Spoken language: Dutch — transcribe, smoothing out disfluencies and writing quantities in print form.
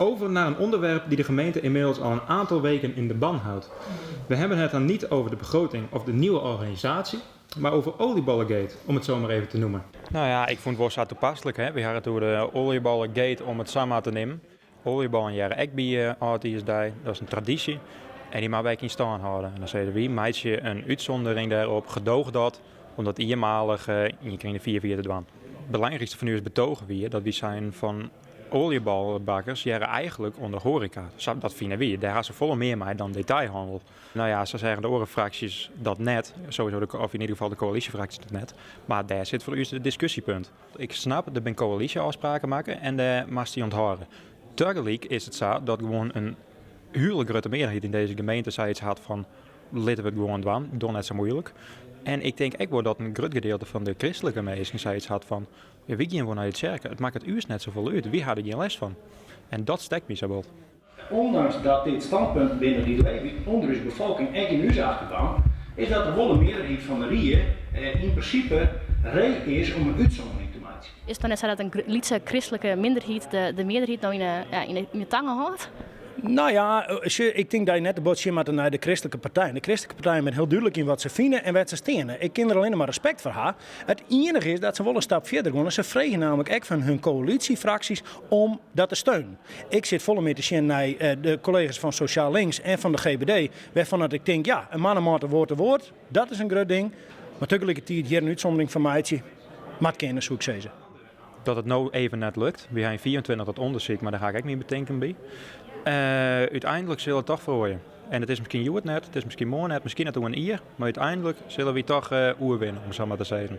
Over naar een onderwerp die de gemeente inmiddels al een aantal weken in de ban houdt. We hebben het dan niet over de begroting of de nieuwe organisatie, maar over olieballengate, om het zo maar even te noemen. Nou ja, ik vond het wel zo toepasselijk. Hè? We hadden toen de olieballengate om het samen te nemen. Olieballen jaren ek bij is daar, dat is een traditie. En die mag wij in staan houden. En dan zeiden we, maak je een uitzondering daarop, gedoog dat, omdat eenmalig je kring de 4 te doen. Het belangrijkste van nu is betogen weer dat we zijn van oliebalbakkers jaren eigenlijk onder horeca. Dat vinden we. Daar gaan ze volle meer mee dan detailhandel. Nou ja, ze zeggen de orenfracties dat net. Sowieso, of in ieder geval de coalitiefracties dat net. Maar daar zit voor u het discussiepunt. Ik snap, er ben coalitieafspraken maken en daar mag die onthouden. Tegelijk is het zo dat gewoon een huwelijk grote meerderheid in deze gemeente zoiets had van laten we het gewoon doen, doe net zo moeilijk. En ik denk ook wel dat een groot gedeelte van de christelijke mensen zoiets had van ja, wie gaan we naar het kerken? Het maakt het uur net zoveel uit. Wie had er geen les van? En dat steekt me zo wel. Ondanks dat dit standpunt binnen die leven onder de bevolking en in uw achterban, is dat de volle meerderheid van de Rie in principe reden is om een uitzondering te maken. Is het dan net zo dat een lietse christelijke minderheid de meerderheid nou in de tangen houdt? Nou ja, ik denk dat je net de boodschap maakt naar de christelijke partij. De christelijke partij zijn heel duidelijk in wat ze vinden en wat ze stenen. Ik ken er alleen maar respect voor haar. Het enige is dat ze wel een stap verder gaan. Ze vregen namelijk ook van hun coalitiefracties om dat te steunen. Ik zit volle mee te zien naar de collega's van Sociaal Links en van de GBD. Waarvan dat ik denk, ja, een mannenmaat woord te woord. Dat is een groot ding. Maar tegelijkertijd hier een uitzondering van mij. Maar het kennen, zoek ze. Dat het nou even net lukt. We hebben 24 dat onderzoek, maar daar ga ik niet bedenken bij. Uiteindelijk zullen we het toch verrooien. En het is misschien Joet net, het is misschien mooi net, misschien net een jaar. Maar uiteindelijk zullen we toch winnen, om zo maar te zeggen.